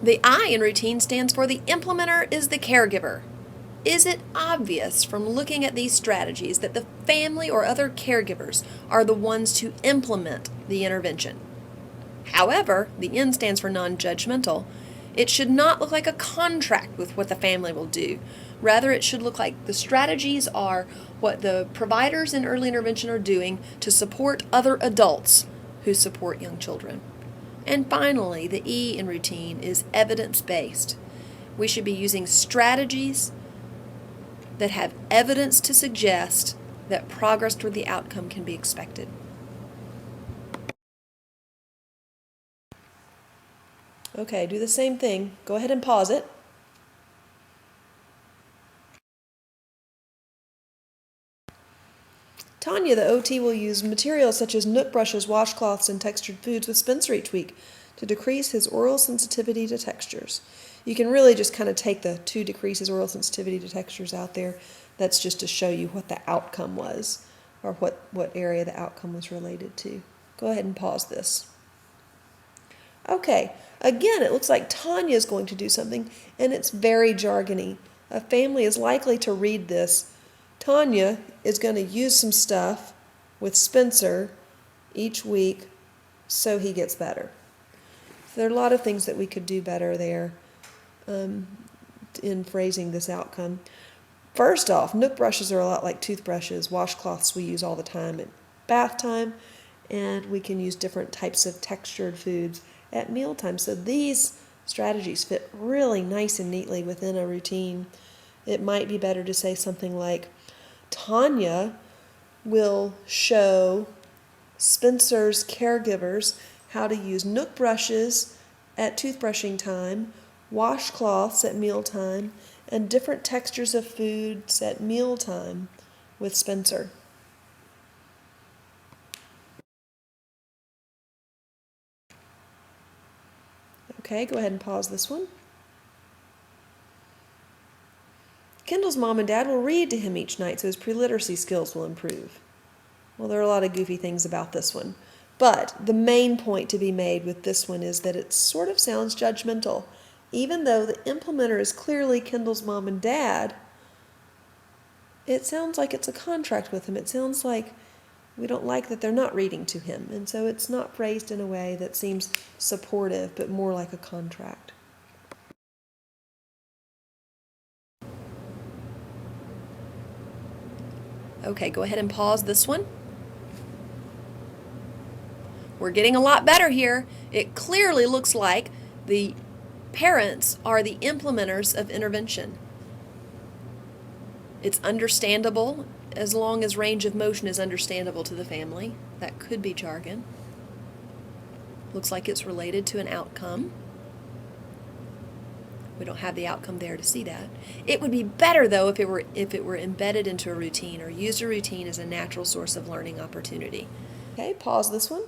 The I in routine stands for the implementer is the caregiver. Is it obvious from looking at these strategies that the family or other caregivers are the ones to implement the intervention? However, the N stands for non-judgmental. It should not look like a contract with what the family will do. Rather, it should look like the strategies are what the providers in early intervention are doing to support other adults who support young children. And finally, the E in routine is evidence-based. We should be using strategies that have evidence to suggest that progress toward the outcome can be expected. Okay, do the same thing. Go ahead and pause it. Tanya, the OT, will use materials such as nook brushes, washcloths, and textured foods with Spencer each week to decrease his oral sensitivity to textures. You can really just kind of take the to decrease his oral sensitivity to textures out there. That's just to show you what the outcome was, or what area the outcome was related to. Go ahead and pause this. Okay, again, it looks like Tanya is going to do something, and it's very jargony. A family is likely to read this. Tanya is going to use some stuff with Spencer each week so he gets better. So there are a lot of things that we could do better there in phrasing this outcome. First off, nook brushes are a lot like toothbrushes. Washcloths we use all the time at bath time, and we can use different types of textured foods at mealtime. So these strategies fit really nice and neatly within a routine. It might be better to say something like, Tanya will show Spencer's caregivers how to use nook brushes at toothbrushing time, washcloths at mealtime, and different textures of foods at mealtime with Spencer. Okay, go ahead and pause this one. Kendall's mom and dad will read to him each night so his pre-literacy skills will improve. Well, there are a lot of goofy things about this one. But the main point to be made with this one is that it sort of sounds judgmental. Even though the implementer is clearly Kendall's mom and dad, it sounds like it's a contract with him. It sounds like we don't like that they're not reading to him. And so it's not phrased in a way that seems supportive, but more like a contract. Okay, go ahead and pause this one. We're getting a lot better here. It clearly looks like the parents are the implementers of intervention. It's understandable as long as range of motion is understandable to the family. That could be jargon. Looks like it's related to an outcome. We don't have the outcome there to see that. It would be better, though, if it were embedded into a routine or used a routine as a natural source of learning opportunity. Okay, pause this one.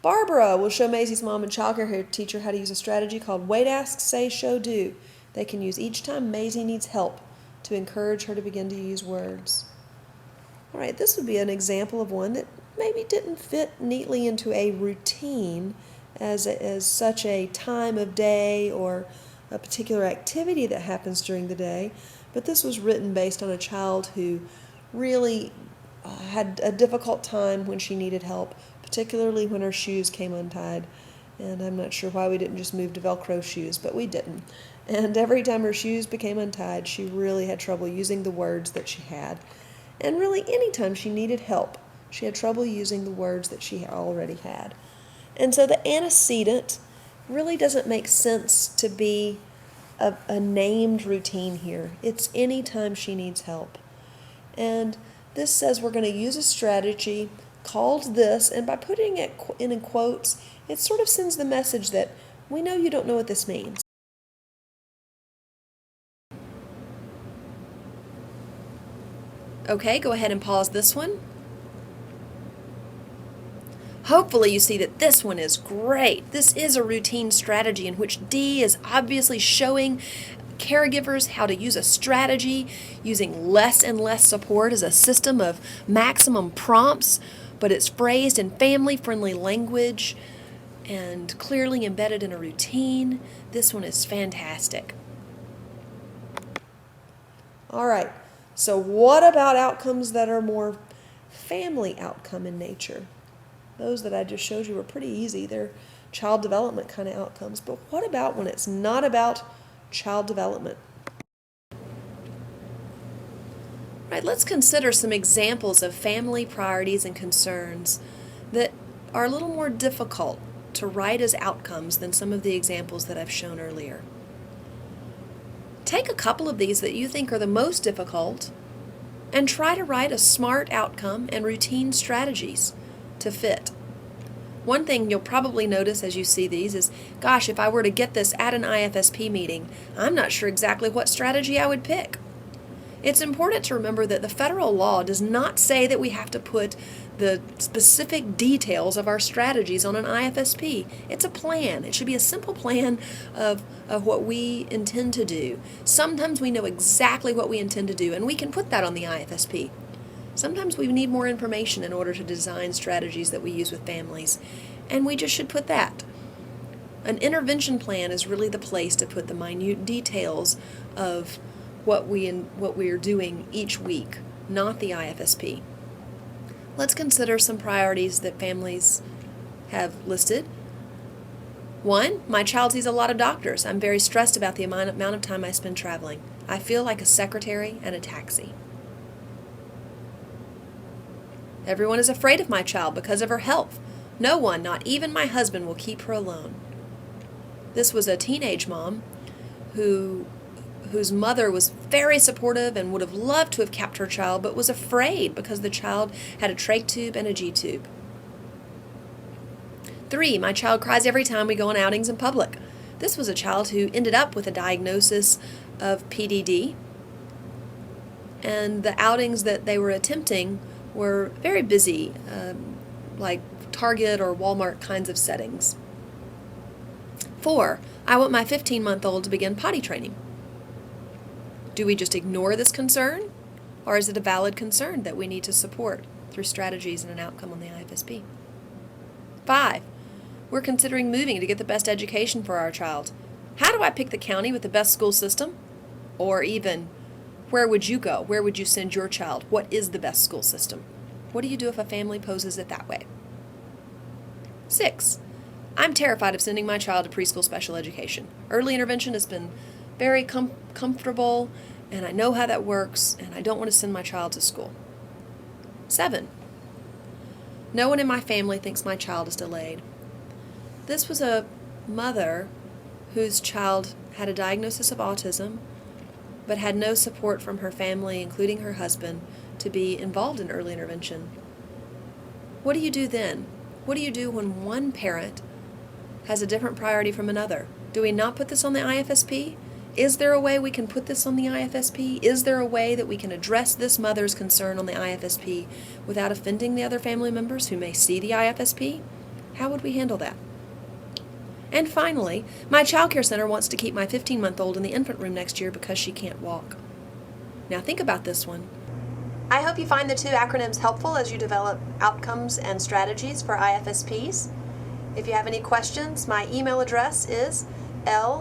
Barbara will show Maisie's mom and childcare teacher how to use a strategy called Wait, Ask, Say, Show, Do. They can use each time Maisie needs help to encourage her to begin to use words. All right, this would be an example of one that maybe didn't fit neatly into a routine as such a time of day or a particular activity that happens during the day, but this was written based on a child who really had a difficult time when she needed help, particularly when her shoes came untied. And I'm not sure why we didn't just move to Velcro shoes, but we didn't. And every time her shoes became untied, she really had trouble using the words that she had. And really, anytime she needed help, she had trouble using the words that she already had. And so the antecedent really doesn't make sense to be a named routine here. It's any time she needs help. And this says we're going to use a strategy called this, and by putting it in quotes, it sort of sends the message that we know you don't know what this means. Okay, go ahead and pause this one. Hopefully you see that this one is great. This is a routine strategy in which D is obviously showing caregivers how to use a strategy using less and less support as a system of maximum prompts, but it's phrased in family-friendly language, and clearly embedded in a routine. This one is fantastic. All right, so what about outcomes that are more family outcome in nature? Those that I just showed you were pretty easy. They're child development kind of outcomes. But what about when it's not about child development? Right, let's consider some examples of family priorities and concerns that are a little more difficult to write as outcomes than some of the examples that I've shown earlier. Take a couple of these that you think are the most difficult and try to write a smart outcome and routine strategies to fit. One thing you'll probably notice as you see these is, gosh, if I were to get this at an IFSP meeting, I'm not sure exactly what strategy I would pick. It's important to remember that the federal law does not say that we have to put the specific details of our strategies on an IFSP. It's a plan. It should be a simple plan of what we intend to do. Sometimes we know exactly what we intend to do, and we can put that on the IFSP. Sometimes we need more information in order to design strategies that we use with families, and we just should put that. An intervention plan is really the place to put the minute details of what we are doing each week, not the IFSP. Let's consider some priorities that families have listed. 1, my child sees a lot of doctors. I'm very stressed about the amount of time I spend traveling. I feel like a secretary and a taxi. Everyone is afraid of my child because of her health. No one, not even my husband, will keep her alone. This was a teenage mom whose mother was very supportive and would have loved to have kept her child, but was afraid because the child had a trach tube and a G tube. 3, my child cries every time we go on outings in public. This was a child who ended up with a diagnosis of PDD, and the outings that they were attempting were very busy, like Target or Walmart kinds of settings. 4, I want my 15-month-old to begin potty training. Do we just ignore this concern, or is it a valid concern that we need to support through strategies and an outcome on the IFSP? 5, we're considering moving to get the best education for our child. How do I pick the county with the best school system? Or even, where would you go? Where would you send your child? What is the best school system? What do you do if a family poses it that way? 6, I'm terrified of sending my child to preschool special education. Early intervention has been very comfortable, and I know how that works, and I don't want to send my child to school. 7, no one in my family thinks my child is delayed. This was a mother whose child had a diagnosis of autism, but had no support from her family, including her husband, to be involved in early intervention. What do you do then? What do you do when one parent has a different priority from another? Do we not put this on the IFSP? Is there a way we can put this on the IFSP? Is there a way that we can address this mother's concern on the IFSP without offending the other family members who may see the IFSP? How would we handle that? And finally, my child care center wants to keep my 15-month-old in the infant room next year because she can't walk. Now think about this one. I hope you find the 2 acronyms helpful as you develop outcomes and strategies for IFSPs. If you have any questions, my email address is ljung@uky.edu.